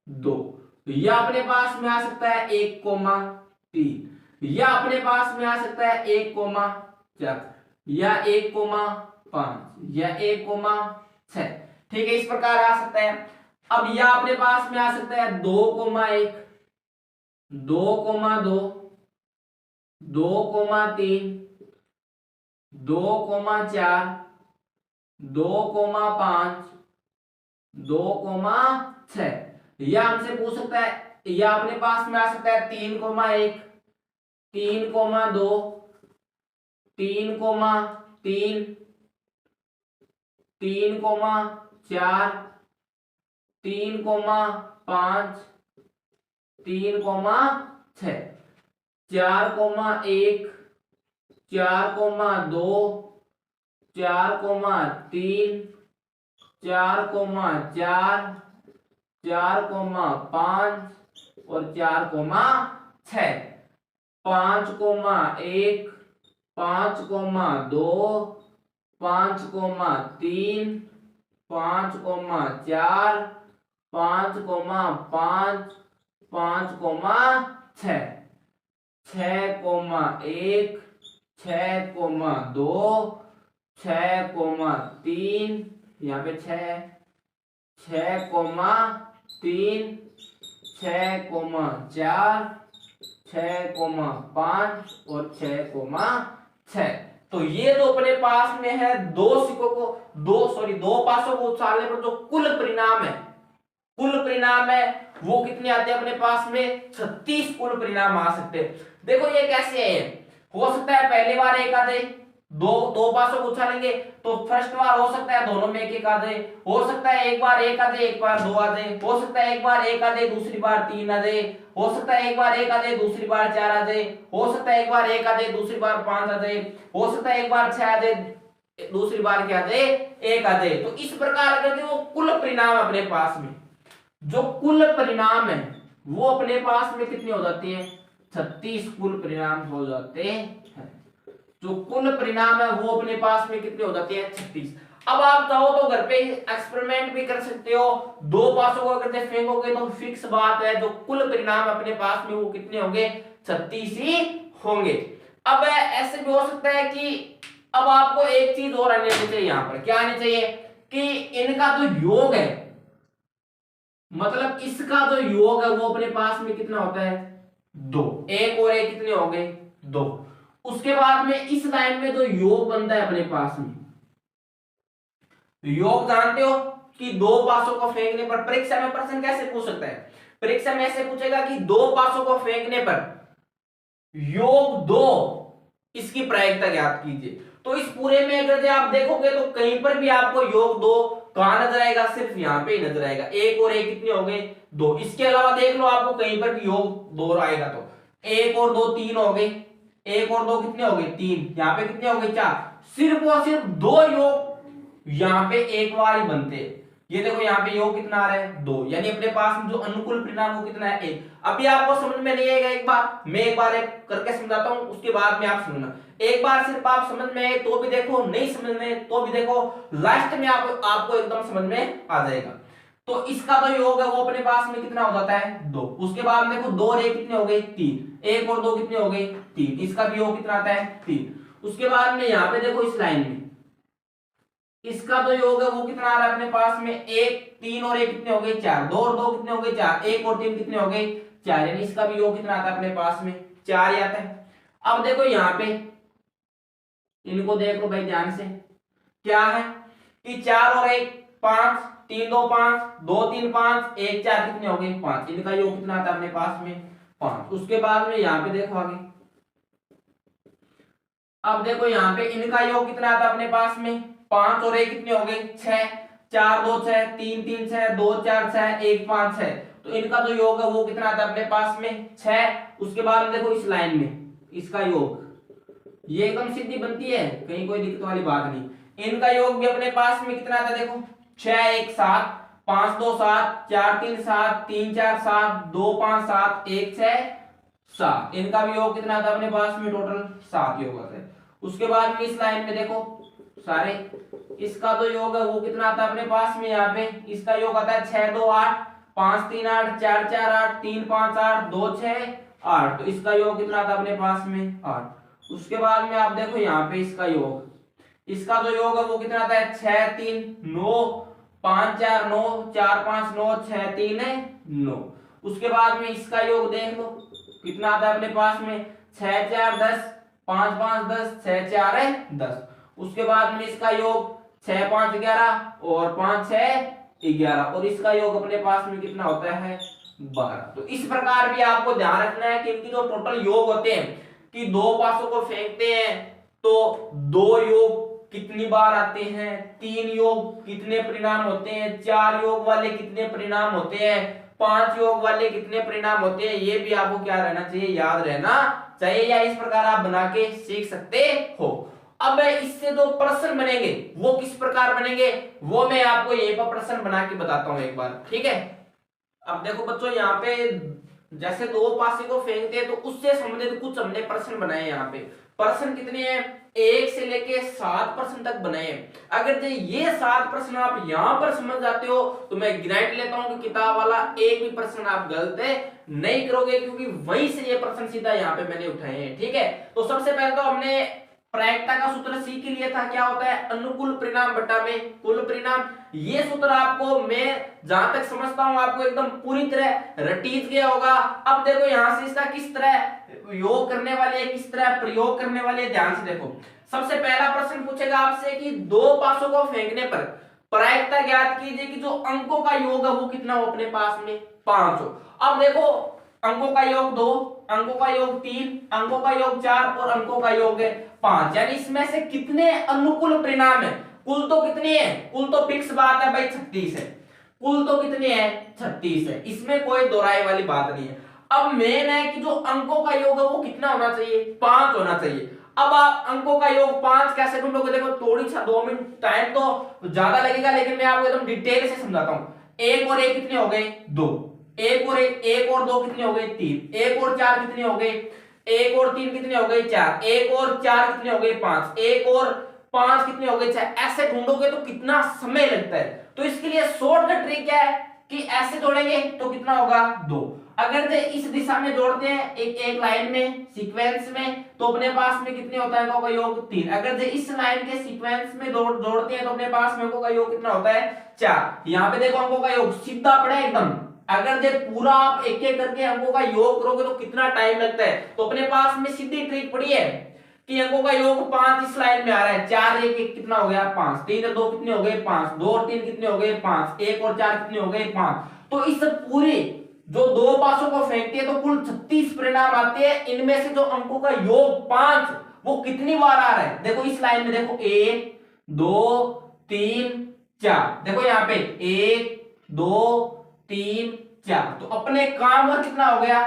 2, या अपने पास में आ सकता है 1,3, या अपने पास में आ सकता है 1,4, या 1,5, या 1,6। ठीक है, इस प्रकार आ सकता है। अब या अपने पास में आ सकता है 2,1, 2,2, 2,3, 2,4, 2,5, 2,6, या हमसे पूछ सकता है, या अपने पास में आ सकता है 3,1, 3,2, 3,3, 3,4, 3,5, 3,6, 4,1, 4,2, 4,3, 4,4, 4,5 और 4,6, 5,1, 5,2, 5,3, 5,4, 5,5, 5,6, 6,1, 6,2, 6,3, यहाँ पे 6,3, 6,4, 6,5 और 6,6। तो ये जो अपने पास में है दो सिक्कों को दो पासों को उछालने पर जो कुल परिणाम है वो कितने आते हैं अपने पास में? 36 कुल परिणाम आ सकते हैं। देखो ये कैसे है, हो सकता है पहली बार एक आधे दो पासों को उछालेंगे तो फर्स्ट बार हो सकता है दोनों में एक एक आधे, हो सकता है एक बार एक आधे, एक बार दो आधे, हो सकता है एक बार एक आधे दूसरी बार तीन आधे, हो सकता है एक बार एक आधे दूसरी बार चार आधे, हो सकता है एक बार एक आधे दूसरी बार पांच आधे, हो सकता है एक बार छह आधे दूसरी बार क्या आधे? एक आधे। तो इस प्रकार करके वो कुल परिणाम अपने पास में जो कुल परिणाम है वो अपने पास में कितने हो जाते हैं? 36 कुल परिणाम हो जाते हैं। जो कुल परिणाम है वो अपने पास में कितने हो जाते हैं? 36। अब आप चाहो तो घर पे एक्सपेरिमेंट भी कर सकते हो, दो पासों को अगर फेंकोगे तो फिक्स बात है जो कुल परिणाम अपने पास में वो कितने होंगे? 36 ही होंगे। अब ऐसे भी हो सकता है कि अब आपको एक चीज और आनी चाहिए, यहां पर क्या आनी चाहिए कि इनका जो योग है, मतलब इसका जो योग है वो अपने पास में कितना होता है? 2। एक और एक कितने हो गए? 2। उसके बाद में इस लाइन में जो योग बनता है अपने पास में, योग जानते हो कि दो पासों को फेंकने पर, परीक्षा में प्रश्न कैसे पूछ सकता है? परीक्षा में ऐसे पूछेगा कि दो पासों को फेंकने पर योग 2 इसकी प्रायिकता ज्ञात कीजिए। तो इस पूरे में अगर आप देखोगे तो कहीं पर भी आपको योग 2 कहां नजर आएगा? सिर्फ यहां पे ही नजर आएगा। एक और एक कितने हो गए? 2। इसके अलावा देख लो आपको कहीं पर भी योग 2 आएगा तो एक और 2 3 हो गए, एक और 2 कितने हो गए? 3। यहाँ पे कितने हो गए? 4। सिर्फ और सिर्फ 2 योग यहाँ पे एक बार ही बनते हैं। ये देखो यहाँ पे योग कितना आ रहा है? 2। यानी अपने पास में जो अनुकूल परिणाम वो कितना है? 1। अभी आपको समझ में नहीं आएगा, एक बार मैं एक बार करके समझाता हूँ, उसके बाद में आप समझना। एक बार सिर्फ आप समझ में आए तो भी देखो, नहीं समझ में तो भी देखो, लास्ट में आपको एकदम समझ में आ जाएगा। तो इसका जो योग है वो अपने पास में कितना हो जाता है? 2। उसके बाद में देखो 2 और 1 कितने हो गए? 3। एक और 2 कितने हो गए? 3। इसका भी योग कितना आता है? 3। उसके बाद में यहाँ पे देखो इस लाइन में इसका जो योग है वो कितना आ रहा है अपने पास में? 1 3 और 1 कितने हो गए? 4। 2 और 2 कितने हो गए? 4। 1 और 3 कितने हो गए? 4। यानी इसका भी योग कितना आता है अपने पास में? 4 ही आता है। अब देखो यहाँ पे इनको देख लो भाई ध्यान से, क्या है कि 4 और 1 5, 3 2 5, 2 3 5, 1 4 कितने हो गए? 5। इनका योग कितना आता है अपने पास में? 5। उसके बाद में यहाँ पे देखो आगे, अब देखो यहाँ पे इनका योग कितना आता है अपने पास में? 5 और 1 कितने हो गए? 6। 4 2 6, 3 3 6, 2 4 6, 1 5 6। तो इनका जो योग है वो कितना आता है अपने पास में? 6। उसके बाद में देखो इस लाइन में इसका योग, ये एकदम सीधी बनती है, कहीं कोई दिक्कत वाली बात नहीं। इनका योग भी अपने पास में कितना आता है? देखो 6 1 7, 5 2 7, 4 3 7, 3 4 7, 2 5 7, 1 6 7। इनका भी योग कितना आता है अपने पास में? टोटल 7 योग आता है। उसके बाद में इस लाइन में देखो सारे, इसका जो योग है वो कितना आता है अपने पास में? यहाँ पे इसका योग आता है 6 2 8, 5 3 8, 4 4 8, 3 5 8, 2 6 8। तो इसका योग कितना आता है अपने पास में? 8। उसके बाद में आप देखो यहाँ पे इसका योग, इसका जो योग है वो कितना आता है? 6 3 9, 5 4 9, 4 5 9, 6 3 9। उसके बाद में इसका योग देख लो कितना आता है अपने पास में? 6 4 10, 5 5 10, 6 4 10। उसके बाद में इसका योग 6 5 11 और 5 6 11। और इसका योग अपने पास में कितना होता है? 12। तो इस प्रकार भी आपको ध्यान रखना है कि इनकी जो टोटल योग होते हैं कि दो पासों को फेंकते हैं तो 2 योग कितनी बार आते हैं, 3 योग कितने परिणाम होते हैं, 4 योग वाले कितने परिणाम होते हैं, 5 योग वाले कितने परिणाम होते हैं, ये भी आपको क्या रहना चाहिए? याद रहना चाहिए, या इस प्रकार आप बना के सीख सकते हो। अब इससे जो प्रश्न बनेंगे वो किस प्रकार बनेंगे वो मैं आपको यहीं पर प्रश्न बना के बताता हूं एक बार, ठीक है। अब देखो बच्चों यहाँ पे जैसे दो पासे को फेंकते हैं तो उससे संबंधित कुछ हमने प्रश्न बनाए। यहाँ पे प्रश्न कितने हैं? 1 से लेके 7 प्रश्न तक बनाए हैं। अगर ये 7 प्रश्न आप यहाँ पर समझ जाते हो तो मैं गारंटी लेता हूं कि किताब वाला एक भी प्रश्न आप गलत नहीं करोगे, क्योंकि वहीं से ये प्रश्न सीधा यहाँ पे मैंने उठाए हैं, ठीक है। तो सबसे पहले तो हमने प्रायिकता का सूत्र सी के लिए था, क्या होता है, अनुकूल परिणाम बटा में कुल परिणाम। ये सूत्र आपको मैं जहां तक समझता हूं आपको एकदम पूरी तरह रटीज गया होगा। अब देखो यहां से इसका किस तरह योग करने वाले, किस तरह प्रयोग करने वाले, ध्यान से देखो। सबसे पहला प्रश्न पूछेगा आपसे कि दो पासों को फेंकने पर प्रायिकता ज्ञात कीजिए कि जो अंकों का योग है वो कितना हो अपने पास में, 5 हो। अब देखो अंकों का योग 2, अंकों का योग 3, अंकों का योग 4 और अंकों का योग है 5, यानी इसमें से कितने अनुकूल परिणाम है। कुल तो कितने हैं, कुल तो फिक्स बात है भाई 36 है, कुल तो कितने हैं 36 है, इसमें कोई दोहराई वाली बात नहीं है। अब मेन है कि जो अंकों का योग है वो कितना होना चाहिए, 5 होना चाहिए। अब आप अंकों का योग 5 कैसे ढूंढोगे, देखो थोड़ी सा 2 मिनट टाइम तो ज्यादा लगेगा, लेकिन मैं आपको एकदम डिटेल से समझाता हूं। 1 और 1 कितने हो गए 2, 1 और 1 और 2 कितने हो गए 3, 1 और 4 कितने हो गए, 1 और 3 कितने हो गए 4, 1 और 4 कितने हो गए 5, 1 और 5 कितने हो गए 6। ऐसे ढूंढोगे तो कितना समय लगता है। तो इसके लिए शॉर्टकट ट्रिक क्या है कि ऐसे जोड़ेंगे तो कितना होगा 2। अगर जे इस दिशा में जोड़ते हैं एक लाइन में सीक्वेंस में, तो अपने पास में कितने होता है अंकों का योग 3। अगर जे इस लाइन के सीक्वेंस में जोड़ते हैं तो अपने पास में अंकों का योग कितना होता है 4। यहाँ पे देखो अंकों का योग सीधा पड़ा है एकदम। अगर जे पूरा आप एक एक करके अंकों का योग करोगे तो कितना टाइम लगता है। तो अपने पास में सीधी ट्रिक पड़ी है कि अंकों का योग 5 इस लाइन में आ रहा है, 4 1 1 कितना हो गया 5, 3 और 2 कितने हो गए 5, 2 और 3 कितने हो गए 5, 1 और 4 कितने हो गए 5। तो इस पूरे जो दो पासों को फेंकते हैं तो कुल 36 परिणाम आते हैं। इनमें से जो अंकों का योग 5 वो कितनी बार आ रहा है, देखो इस लाइन में देखो 1 2 3 4, देखो यहाँ पे 1 2 3 4, तो अपने काम का कितना हो गया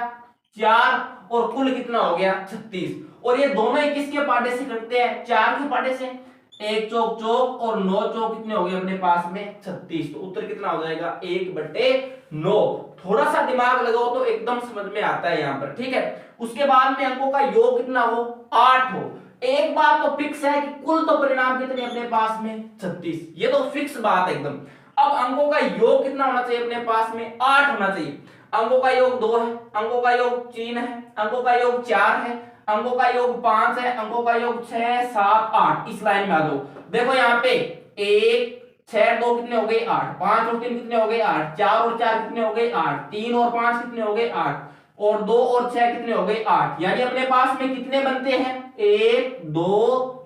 4 और कुल कितना हो गया 36। और ये दोनों ही किसके पाटे से करते हैं, 4 के पाटे से। 1 चौक चौक और 9 चौक कितने हो गए अपने पास में 36। तो उत्तर कितना हो जाएगा 1/9। थोड़ा सा दिमाग लगाओ तो एकदम समझ में आता है यहाँ पर, ठीक है। उसके बाद में अंकों का योग कितना हो 8 हो। एक बात तो फिक्स है कि कुल तो परिणाम कितने अपने पास में 36, ये तो फिक्स बात है एकदम। अब अंकों का योग कितना होना चाहिए अपने पास में 8 होना चाहिए। अंकों का योग 2 है, अंकों का योग 3 है, अंकों का योग 4 है, अंकों का योग 5 है, अंकों का योग 6 7 8। इस लाइन में आ जाओ, देखो यहाँ पे 1 6 2 कितने हो गए 8, 5 और 3 कितने हो गए 8, 4 और 4 कितने हो गए 8, 3 और 5 कितने हो गए 8, और 2 और 6 कितने हो गए 8। यानी अपने पास में कितने बनते हैं 1 2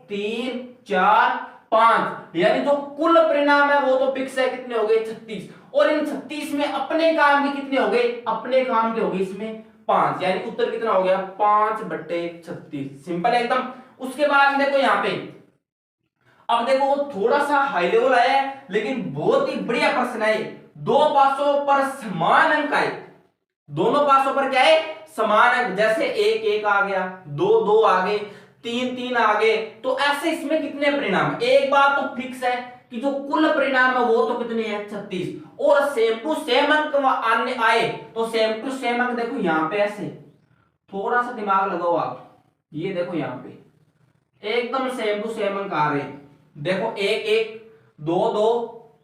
3 4 5, यानी जो कुल परिणाम है वो तो फिक्स है, कितने हो गए 36। और इन 36 में अपने काम के कितने हो गए, अपने काम के हो गए इसमें 5, यानी उत्तर कितना हो गया 5/36। सिंपल है एकदम। उसके बाद देखो यहाँ पे, अब देखो वो थोड़ा सा हाई लेवल आया है लेकिन बहुत ही बढ़िया प्रश्न है। दो पासों पर समान अंक आए, दोनों पासों पर क्या है समान अंक, जैसे 1 1 आ गया, 2 2 आ गए, 3 3 आ गए, तो ऐसे इसमें कितने परिणाम। एक बात तो फिक्स है कि जो कुल परिणाम है वो तो कितने हैं 36, और सेम टू सेम अंक आने आए तो सेम टू सेम अंक देखो यहाँ पे ऐसे, थोड़ा सा दिमाग लगाओ आप, ये देखो यहाँ पे एकदम सेम टू सेम अंक आ रहे हैं। देखो 1 1 2 2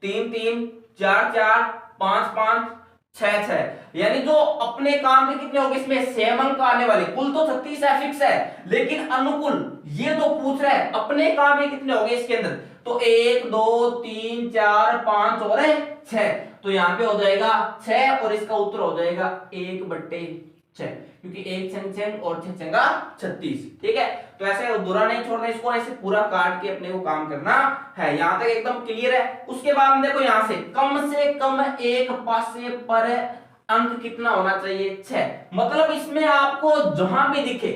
3 3 4 4 5 5 6 6, यानी जो अपने काम के कितने हो गए इसमें सेम अंक आने वाले। कुल तो 36 है फिक्स है, लेकिन अनुकूल ये तो पूछ रहा है अपने काम के कितने हो गए इसके अंदर, तो 1 2 3 4 5 और 6, तो यहाँ पे हो जाएगा 6 और इसका उत्तर हो जाएगा 1/6, क्योंकि 1 छंग छंग और 6 छंगा 36, ठीक है। तो ऐसे बुरा नहीं छोड़ना इसको, ऐसे पूरा काट के अपने को काम करना है। यहां तक एकदम क्लियर है। उसके बाद में देखो यहां से कम एक पासे पर अंक कितना होना चाहिए 6, मतलब इसमें आपको जहां भी दिखे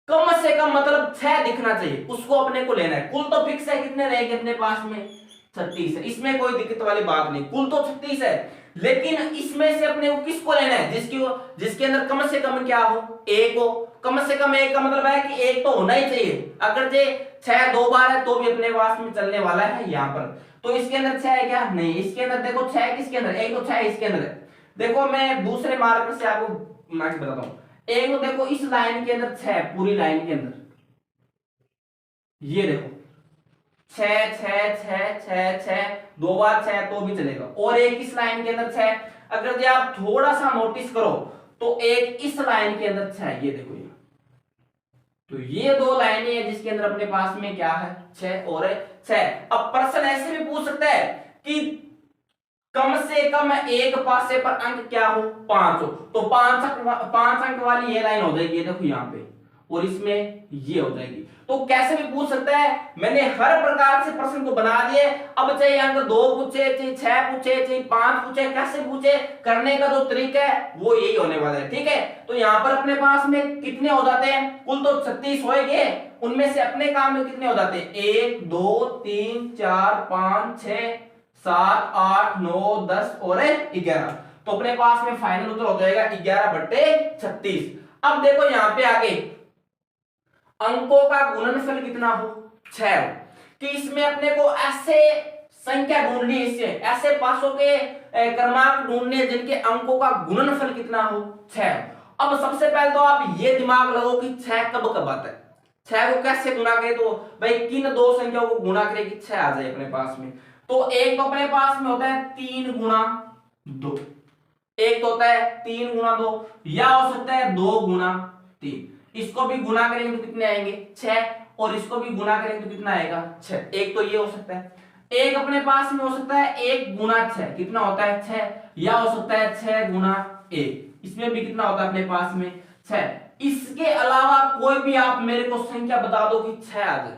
कम से कम मतलब 6 दिखना चाहिए, उसको अपने को लेना है। कुल तो फिक्स है, कितने रहेंगे अपने पास में 36 है, इसमें कोई दिक्कत वाली बात नहीं, कुल तो 36 है, लेकिन इसमें से अपने को किसको लेना है जिसके अंदर कम से कम क्या हो 1 हो। कम से कम 1 का मतलब है कि 1 तो होना ही चाहिए। अगर जे 6 2 बार है तो भी अपने पास में चलने वाला है यहाँ पर। तो इसके अंदर 6 है क्या, नहीं, इसके अंदर देखो 6 किसके अंदर, एक तो 6 इसके अंदर है। देखो मैं दूसरे मार्कर से आपको मैच बताता हूँ। एक तो देखो इस लाइन के अंदर 6, पूरी लाइन के अंदर ये देखो 6 6 6 6 6, 2 बार 6 तो भी चलेगा, और एक इस लाइन के अंदर 6। अगर जो आप थोड़ा सा नोटिस करो तो एक इस लाइन के अंदर 6, ये देखो ये, तो ये दो लाइनें हैं जिसके अंदर अपने पास में क्या है 6 और 6। अब प्रश्न ऐसे भी पूछ सकता है कि कम से कम एक पासे पर अंक क्या हो 5 हो, तो 5 अंक वाली ये लाइन हो जाएगी, देखो यहाँ पे, और इसमें ये हो जाएगी। तो कैसे भी पूछ सकता है, मैंने हर प्रकार से प्रश्न को बना दिए। अब चाहे अंक 2 पूछे, चाहे 6 पूछे, चाहे 5 पूछे, कैसे पूछे, करने का जो तरीका है वो यही होने वाला है। ठीक है, तो यहाँ पर अपने पास में कितने हो जाते हैं, कुल तो 36 होएंगे, उनमें से अपने काम में कितने हो जाते हैं 1 2 3 4 5 6 7 8 9 10 और 11। तो अपने पास में फाइनल उत्तर हो जाएगा 11/36। अब देखो यहाँ पे आगे अंकों का गुणनफल कितना हो 6 हो, कि इसमें अपने को ऐसे संख्या ढूंढनी है, इससे ऐसे पासों के क्रमांक ढूंढने हैं जिनके अंकों का गुणनफल कितना हो 6। अब सबसे पहले तो आप ये दिमाग लगाओ कि 6 कब कब आता है, 6 को कैसे गुणा करें, तो भाई किन दो संख्याओं को गुणा करें कि 6 आ जाए अपने पास में। तो एक तो अपने पास में होता है 3 गुणा 2, एक तो होता है 3 गुणा 2, या हो सकता है 2 गुणा 3। इसको भी गुणा करेंगे तो कितने आएंगे 6, और इसको भी गुणा करेंगे तो कितना आएगा 6। एक तो ये हो सकता है, एक अपने पास में हो सकता है 1 गुणा 6, कितना होता है 6, या हो सकता है 6 गुणा 1, इसमें भी कितना होता है अपने पास में 6। इसके अलावा कोई भी आप मेरे को संख्या बता दो कि 6 आ जाए।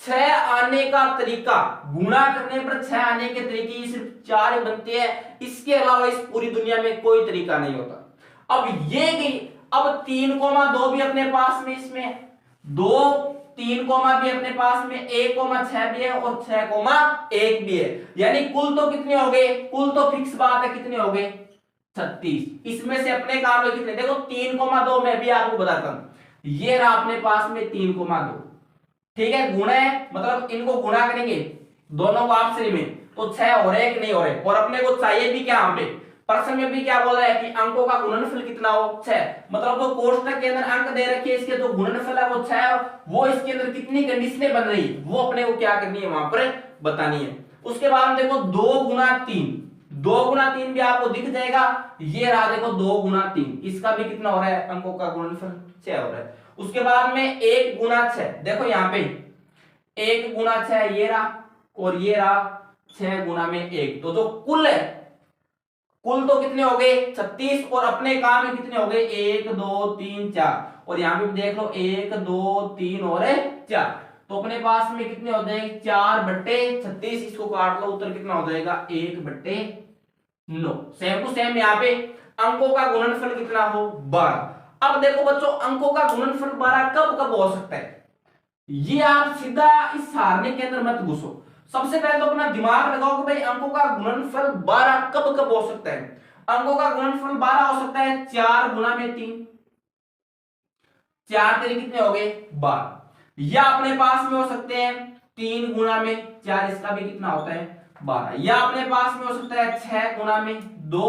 6 आने का तरीका, गुणा करने पर 6 आने के तरीके सिर्फ 4 ही बनते हैं, इसके अलावा इस पूरी दुनिया में कोई तरीका नहीं होता। अब ये गई, अब 3,2 भी अपने पास में, इसमें 2 3, भी अपने पास में, 1,6 भी है और 6,1 भी है, यानी कुल तो कितने हो गए, कुल तो फिक्स बात है कितने हो गए 36। इसमें से अपने काम में कितने, देखो 3,2 मैं भी आपको बताता हूं, ये रहा अपने पास में 3,2, ठीक है, गुणा है, मतलब इनको गुणा करेंगे दोनों को आपस में, तो 6 हो रहे कि नहीं हो रहे। और अपने को चाहिए भी क्या, यहाँ पे प्रश्न में भी क्या बोल रहा है कि अंकों का गुणनफल कितना हो 6, मतलब तो कोष्टक के अंदर अंक दे रखे, इसके जो गुणनफल है वो 6 है, वो इसके अंदर कितनी कंडीशनें बन रही है वो अपने को क्या करनी है वहां पर बतानी है। उसके बाद देखो 2 गुणा 3, 2 गुणा 3 भी आपको दिख जाएगा, ये रहा देखो 2 गुणा 3, इसका भी कितना हो रहा है अंकों का गुणनफल 6 हो रहा है। उसके बाद में 1 गुणा 6, देखो यहाँ पे 1 गुणा 6 ये रहा, और ये रहा 6 गुणा में 1, तो जो कुल है, कुल तो कितने हो गए 36, और अपने काम में कितने हो गए 1 2 3 4, और यहाँ पे देख लो 1 2 3 और 4, तो अपने पास में कितने हो जाएंगे 4/36, इसको काट लो, उत्तर कितना हो जाएगा 1/9। सेम टू सेम यहाँ पे अंकों का गुणनफल कितना हो 12। अब देखो बच्चों अंकों का गुणनफल 12 कब कब हो सकता है, ये आप सीधा इस सारणी के अंदर मत घुसो, सबसे पहले तो अपना दिमाग लगाओ कि भाई अंकों का गुणनफल 12 कब कब हो सकता है। अंकों का गुणनफल 12 हो सकता है 4 गुणा में 3, 4 3 कितने हो गए 12, या अपने पास में हो सकते हैं 3 गुणा में 4, इसका भी कितना होता है 12, या अपने पास में हो सकता है 6 गुणा में 2,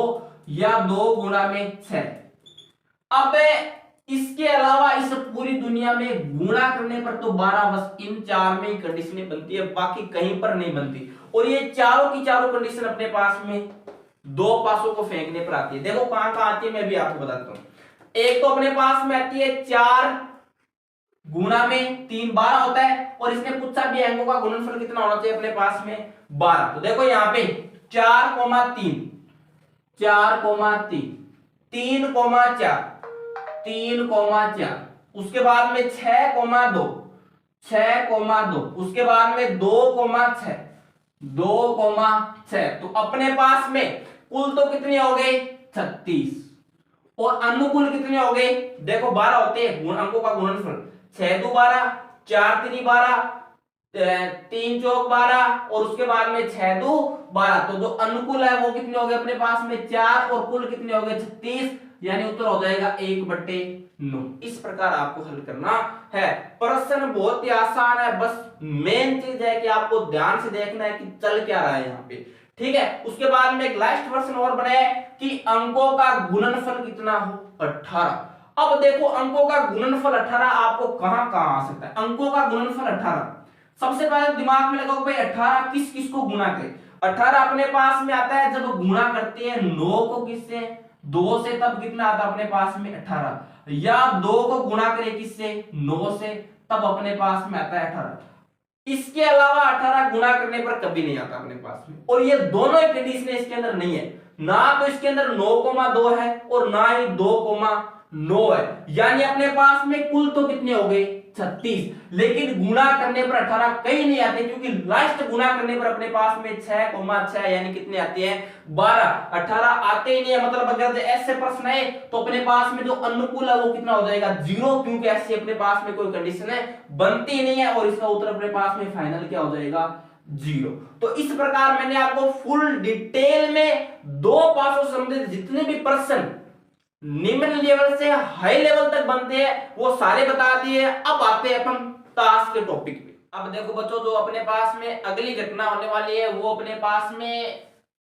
या 2 गुणा में 6। अब इसके अलावा इस पूरी दुनिया में गुणा करने पर तो 12 बस इन 4 में ही कंडीशनें बनती है, बाकी कहीं पर नहीं बनती, और ये चारों की चारों कंडीशन अपने पास में 2 पासों को फेंकने पर आती है। देखो कहां कहां आती है मैं भी आपको बताता हूं। एक तो अपने पास में आती है 4 गुणा में 3 12 होता है, और इसने पूछा भी अंकों का गुणनफल कितना होना चाहिए अपने पास में 12, तो देखो यहाँ पे 4,3 4,3 3,4 3,4, उसके बाद में 6,2 6,2, उसके बाद में 2,6 2,6, तो अपने पास में कुल तो कितने हो गए 36, और अनुकूल कितने हो गए, देखो 12 होते हैं अंकों का गुणनफल, 6 2 12, 4 3 12, 3 चौक 12, और उसके बाद में 6 2 12, तो जो अनुकूल है वो कितने हो गए अपने पास में 4, और कुल कितने हो गए 36, यानी उत्तर हो जाएगा 1/9। इस प्रकार आपको हल करना है। प्रश्न बहुत ही आसान है, बस मेन चीज है कि आपको ध्यान से देखना है कि चल क्या रहा है यहाँ पे, ठीक है। उसके बाद में एक लास्ट प्रश्न और बनाया कि अंकों का गुणनफल कितना हो 18। अब देखो अंकों का गुणनफल 18 आपको कहां कहां आ सकता है। अंकों का गुणनफल 18, सबसे पहले दिमाग में लगाओ भाई 18 किस किस को गुणा करे। 18 अपने पास में आता है जब गुणा करते हैं 9 को किससे, 2 से तब कितना आता अपने पास में 18, या 2 को गुणा करें किससे 9 से, तब अपने पास में आता है 18। इसके अलावा 18 गुणा करने पर कभी नहीं आता अपने पास में। और ये दोनों ही कंडीशन इसके अंदर नहीं है, ना तो इसके अंदर 9,2 है और ना ही 2,9 है, यानी अपने पास में कुल तो कितने हो गए 36, लेकिन गुणा करने पर 18 कहीं नहीं आते, क्योंकि लास्ट गुणा करने पर अपने पास में 6,6 यानी कितने आते हैं 12, 18 आते ही नहीं है। मतलब अगर ऐसे प्रश्न है तो अपने पास में जो अनुकूल है वो कितना हो जाएगा 0, क्योंकि ऐसी अपने पास में कोई कंडीशन है बनती ही नहीं है, और इसका उत्तर अपने पास में फाइनल क्या हो जाएगा 0। तो इस प्रकार मैंने आपको फुल डिटेल में 2 पासों से संबंधित जितने भी प्रश्न निम्न लेवल से हाई लेवल तक बनते हैं वो सारे बता दिए। अब आते हैं अपन ताश के टॉपिक पे। अब देखो बच्चों, जो अपने पास में अगली घटना होने वाली है वो अपने पास में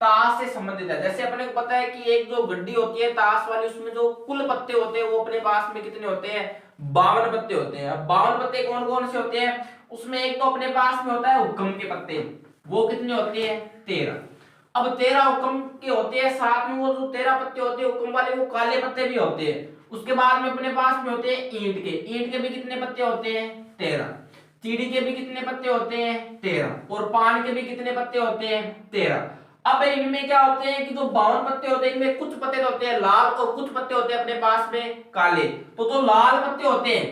ताश से संबंधित है। जैसे अपने को पता है कि एक जो गड्डी होती है ताश वाली, उसमें जो कुल पत्ते होते हैं वो अपने पास में कितने होते हैं 52 पत्ते होते हैं। अब 52 पत्ते कौन कौन से होते हैं, उसमें एक तो अपने पास में होता है हुक्म के पत्ते, वो कितने होते हैं 13। अब 13 हुक्म के होते हैं, साथ में वो जो 13 पत्ते होते हैं हुक्म वाले वो काले पत्ते भी होते हैं। उसके बाद में अपने पास में होते हैं ईंट के, ईंट के भी कितने पत्ते होते हैं 13, चीड़ी के भी कितने पत्ते होते हैं 13, और पान के भी कितने पत्ते होते हैं 13। अब इनमें क्या होते हैं कि जो 52 पत्ते होते हैं इनमें कुछ पत्ते होते हैं लाल और कुछ पत्ते होते हैं अपने पास में काले। तो जो लाल पत्ते होते हैं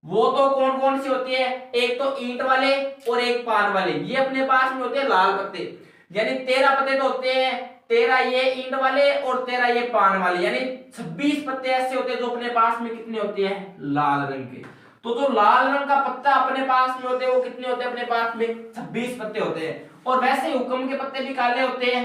वो तो कौन कौन से होते हैं, एक तो ईंट वाले और एक पान वाले, ये अपने पास में होते हैं लाल पत्ते। यानी 13 पत्ते तो होते हैं, 13 ये ईंट वाले और 13 ये पान वाले, यानी 26 पत्ते ऐसे होते हैं जो अपने पास में कितने होते हैं लाल रंग के। तो जो लाल रंग का पत्ता अपने पास में होते हैं वो कितने होते हैं अपने पास में 26 पत्ते होते हैं। और वैसे हुक्म के पत्ते भी काले होते हैं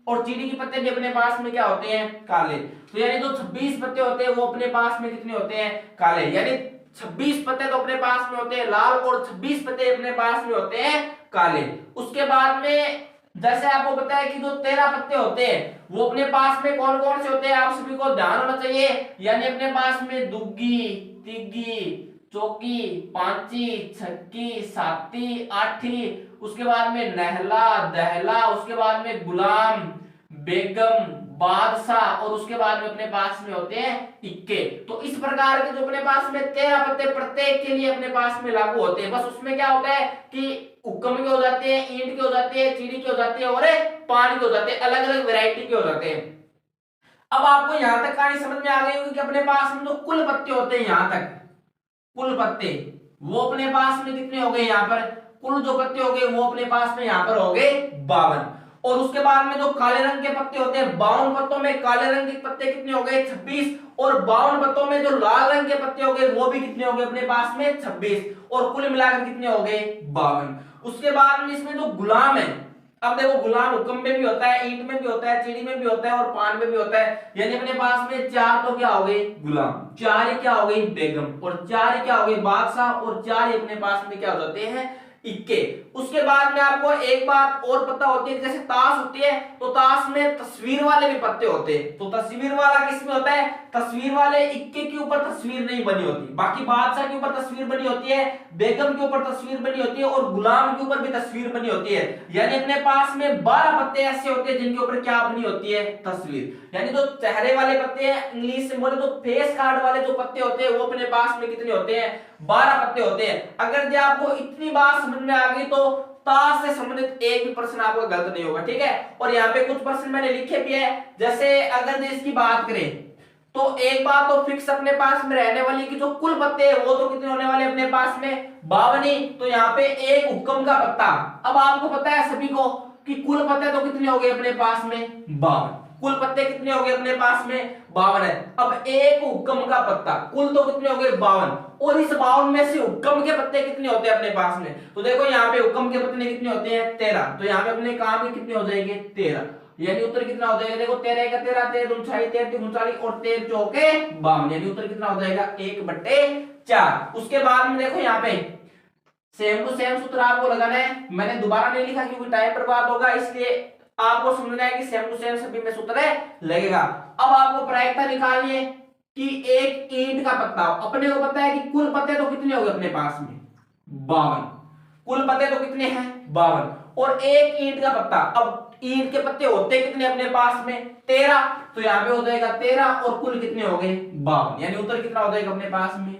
और चीनी के पत्ते भी अपने पास में क्या होते हैं काले। तो यानी जो 26 पत्ते होते हैं वो अपने पास में कितने होते हैं काले, यानी 26 पत्ते तो अपने पास में होते हैं लाल और 26 पत्ते अपने पास में होते हैं काले। उसके बाद में जैसे आपको पता है कि जो 13 पत्ते होते हैं वो अपने पास में कौन कौन से होते हैं, आप सभी को ध्यान होना चाहिए। यानी अपने पास में दुग्गी, तिग्गी, चौकी, पांची, छक्की, साती, आठी, उसके बाद में नहला, दहला, उसके बाद में गुलाम, बेगम, बादशाह, और उसके बाद में अपने पास में होते हैं इक्के। तो इस प्रकार के जो अपने पास में 13 पत्ते प्रत्येक के लिए अपने पास में लागू होते हैं। बस उसमें क्या होता है कि हुक्म के हो जाते हैं, ईंट के हो जाते हैं, चीनी के हो जाते हैं और पान के हो जाते हैं, अलग अलग वैरायटी के हो जाते हैं। अब आपको यहां तक कहानी समझ में आ गई होगी कि अपने पास में जो कुल पत्ते होते हैं, यहां तक कुल पत्ते वो अपने पास में कितने हो गए, यहाँ पर कुल जो पत्ते हो गए वो अपने पास में यहाँ पर हो गए 52। और उसके बाद में जो काले रंग के पत्ते होते हैं 52 पत्तों में काले रंग के पत्ते कितने हो गए 26, और 52 पत्तों में जो लाल रंग के पत्ते हो गए वो भी कितने हो गए अपने पास में 26, और कुल मिलाकर कितने हो गए 52। उसके बाद में इसमें जो गुलाम है, अब देखो गुलाम हुक्म में भी होता है, ईंट में भी होता है, चीनी में भी होता है और पान में भी होता है। यानी अपने पास में 4 तो क्या हो गए गुलाम, 4 ही क्या हो गई बेगम, और 4 ही क्या हो गई बादशाह, और 4 ही अपने पास में क्या हो जाते हैं इक्के। उसके बाद में आपको एक बात और पता होती है, जैसे ताश होती है तो ताश में तस्वीर वाले भी पत्ते होते हैं। तो तस्वीर वाला किसमें होता है, तस्वीर वाले इक्के के ऊपर तस्वीर नहीं बनी होती, बाकी बादशाह के ऊपर तस्वीर बनी होती है, बेगम के ऊपर तस्वीर बनी होती है और गुलाम के ऊपर भी तस्वीर बनी होती है। यानी अपने पास में 12 पत्ते ऐसे होते हैं जिनके ऊपर क्या बनी होती है तस्वीर। यानी जो चेहरे वाले पत्ते हैं, इंग्लिश में बोले तो फेस कार्ड वाले जो पत्ते होते हैं वो अपने पास में कितने होते हैं 12 पत्ते होते हैं। अगर जो आपको इतनी बात समझ में आ गई तो ताश से संबंधित एक भी प्रश्न आपका गलत नहीं होगा, ठीक है। और यहाँ पे कुछ प्रश्न मैंने लिखे भी है, जैसे अगर इसकी बात करें तो एक बात तो फिक्स अपने पास में रहने वाली कि जो कुल पत्ते हैं वो तो कितने होने वाले अपने पास में 52। तो यहाँ पे एक हुक्म का पत्ता, अब आपको पता है सभी को कि कुल पत्ते तो कितने हो गए अपने पास में 52, कुल पत्ते कितने हो गए अपने पास में 52 है। अब एक हुक्म का पत्ता, कुल तो कितने हो गए 52, और इस 52 में से हुक्म के पत्ते कितने होते हैं अपने पास में, तो देखो यहाँ पे हुक्म के पत्ते कितने होते हैं 13, तो यहाँ पे अपने काम के कितने हो जाएंगे 13, यानी उत्तर कितना हो जाएगा, देखो 13 का 13, 13 दूनी 40, 13 तीन 39 और 13 चौके 52, यानी उत्तर कितना हो जाएगा 1/4। उसके बाद में देखो यहाँ पे सेम टू सेम सूत्र आपको लगाना है, मैंने दोबारा नहीं लिखा क्योंकि टाइम बर्बाद होगा, इसलिए आपको समझना है कि सेम टू सेम सभी में सूत्र लगेगा। अब आपको प्रायिकता निकालनी है कि एक ईंट का पत्ता, अपने को पता है कि कुल पत्ते तो कितने हो गए अपने पास में 52, कुल पत्ते तो कितने हैं 52, और एक ईंट का पत्ता, अब ईंट के पत्ते होते कितने अपने पास में 13, तो यहाँ पे हो जाएगा 13 और कुल कितने हो गए 52, यानी उत्तर कितना हो जाएगा अपने पास में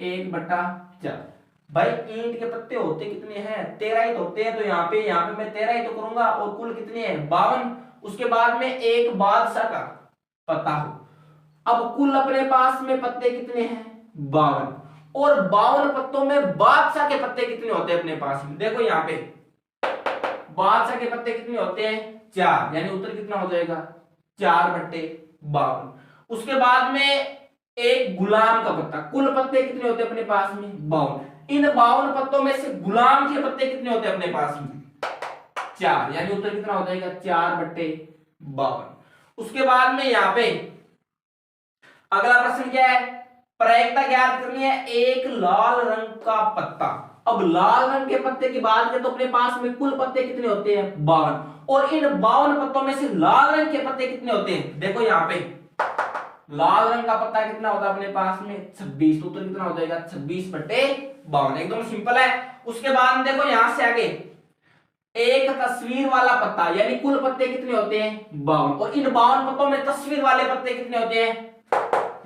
1/4। भाई ईंट के पत्ते होते कितने हैं 13 ही तो होते हैं, तो यहाँ पे मैं 13 ही तो करूंगा और कुल कितने हैं 52। उसके बाद में एक बादशाह का पत्ता हो। अब कुल अपने पास में पत्ते कितने हैं 52, और 52 पत्तों में बादशाह के पत्ते कितने होते हैं अपने पास में, देखो यहाँ पे बादशाह के पत्ते कितने होते हैं 4, यानी उत्तर कितना हो जाएगा 4/52। उसके बाद में एक गुलाम का पत्ता, कुल पत्ते कितने होते हैं अपने पास में 52, इन 52 पत्तों में से गुलाम के पत्ते कितने होते हैं अपने पास में 4, यानी उत्तर कितना हो जाएगा 4/52। उसके बाद में यहाँ पे अगला प्रश्न क्या है, प्रायिकता ज्ञात करनी है, एक लाल रंग का पत्ता। अब लाल रंग के पत्ते की बात करें तो अपने पास में कुल पत्ते कितने होते हैं 52, और इन 52 पत्तों में से लाल रंग के पत्ते कितने होते हैं, देखो यहाँ पे लाल रंग का पत्ता कितना होता है अपने पास में 26, तो उत्तर कितना हो जाएगा 26/52, एकदम सिंपल है। उसके बाद देखो यहां से आगे एक तस्वीर वाला पत्ता, यानी कुल पत्ते कितने होते हैं 52, और इन 52 पत्तों में तस्वीर वाले पत्ते कितने होते हैं,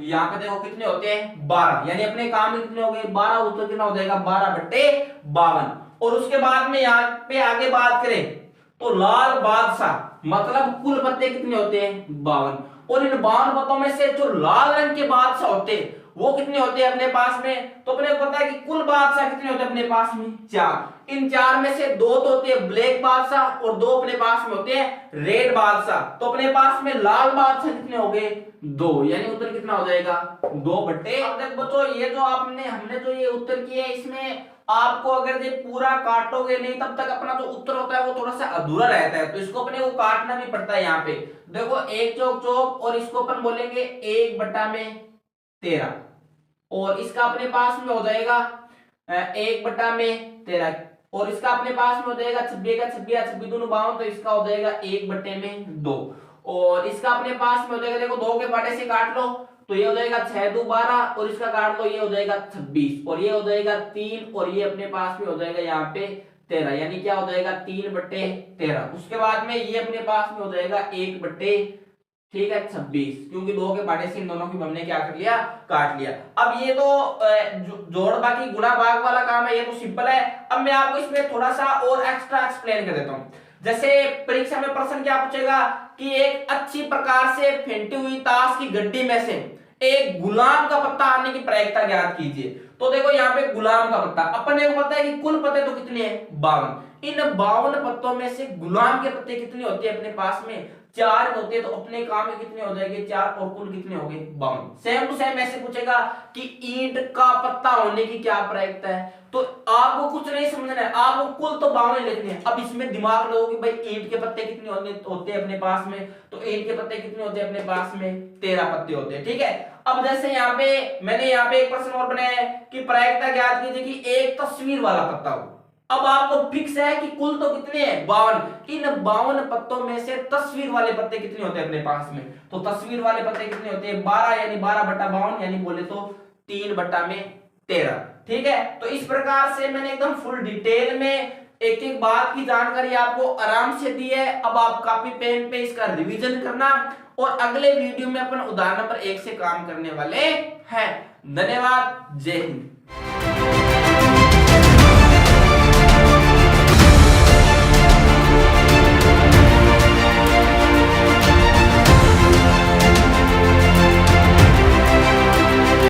यहाँ पे देखो कितने होते हैं 12, यानी अपने काम में कितने हो गए 12, उत्तर कितना हो जाएगा 12/52। और उसके बाद में यहाँ पे आगे बात करें तो लाल बादशाह, मतलब कुल पत्ते कितने होते हैं 52, और इन 52 पत्तों में से जो लाल रंग के बादशाह होते हैं वो कितने होते हैं अपने पास में, तो अपने को पता है कि कुल बादशाह कितने होते हैं अपने पास में 4, इन 4 में से 2 तो होते हैं ब्लैक बादशाह और 2 अपने पास में होते हैं रेड बादशाह, तो अपने पास में लाल बादशाह कितने हो गए 2, यानी उत्तर कितना हो जाएगा 2/। बच्चों ये जो हमने जो ये उत्तर किए इसमें आपको अगर ये पूरा काटोगे नहीं तब तक अपना जो उत्तर होता है वो थोड़ा सा अधूरा रहता है, तो इसको अपने को काटना भी पड़ता है। यहाँ पे देखो 1 चौक चौक, और इसको अपन बोलेंगे 1/13, और इसका अपने पास में हो जाएगा 1/13, और इसका अपने पास में हो जाएगा 26 का 26 26 दोनों 52, तो इसका हो जाएगा 1/2, और इसका अपने पास में हो जाएगा देखो 2 के पाटे से काट लो तो ये हो जाएगा 6 2 12, और इसका काट लो ये हो जाएगा 26, और ये हो जाएगा 3, और ये अपने पास में हो जाएगा यहाँ पे 13, यानी क्या हो जाएगा 3/13। उसके बाद में ये अपने पास में हो जाएगा 1/26, क्योंकि 2 के पाटे से इन दोनों की हमने क्या कर लिया काट लिया। अब ये तो जोड़ बाकी गुणा भाग वाला काम है, ये तो सिंपल है। अब मैं आपको इसमें थोड़ा सा और एक्स्ट्रा एक्सप्लेन कर देता हूँ। जैसे परीक्षा में प्रश्न क्या पूछेगा कि एक अच्छी प्रकार से फेंटी हुई ताश की गड्डी में से एक गुलाम का पत्ता आने की प्रायिकता ज्ञात कीजिए। तो देखो यहाँ पे गुलाम का पत्ता, अपने को पता है कि कुल पत्ते तो कितने हैं 52, इन 52 पत्तों में से गुलाम के पत्ते कितने होते हैं अपने पास में 4 होते हैं, तो अपने काम में कितने हो जाएंगे 4, और कुल कितने हो गए 52। सेम टू सेम ऐसे पूछेगा कि ईंट का पत्ता होने की क्या प्रायिकता है, तो आपको कुछ नहीं समझना है, आपको कुल तो 52 लिखने हैं। अब इसमें दिमाग लगाओ कि भाई ईंट के पत्ते कितने होते हैं अपने पास में, तो ईंट के पत्ते कितने होते हैं अपने पास में 13 पत्ते होते हैं, ठीक है। अब जैसे यहाँ पे मैंने यहाँ पे एक प्रश्न और बनाया है कि प्रायिकता ज्ञात कीजिए कि एक तस्वीर वाला पत्ता हो। अब आपको फिक्स है कि कुल तो कितने हैं 52, इन 52 पत्तों में से तस्वीर वाले पत्ते कितने होते हैं अपने पास में, तो तस्वीर वाले पत्ते कितने होते हैं 12, यानी 12/52, यानी बोले तो 3/13, ठीक है। तो इस प्रकार से मैंने एकदम फुल डिटेल में एक एक बात की जानकारी आपको आराम से दी है। अब आप कॉपी पेन पे इसका रिवीजन करना, और अगले वीडियो में अपन उदाहरण नंबर 1 से काम करने वाले हैं। धन्यवाद, जय हिंद।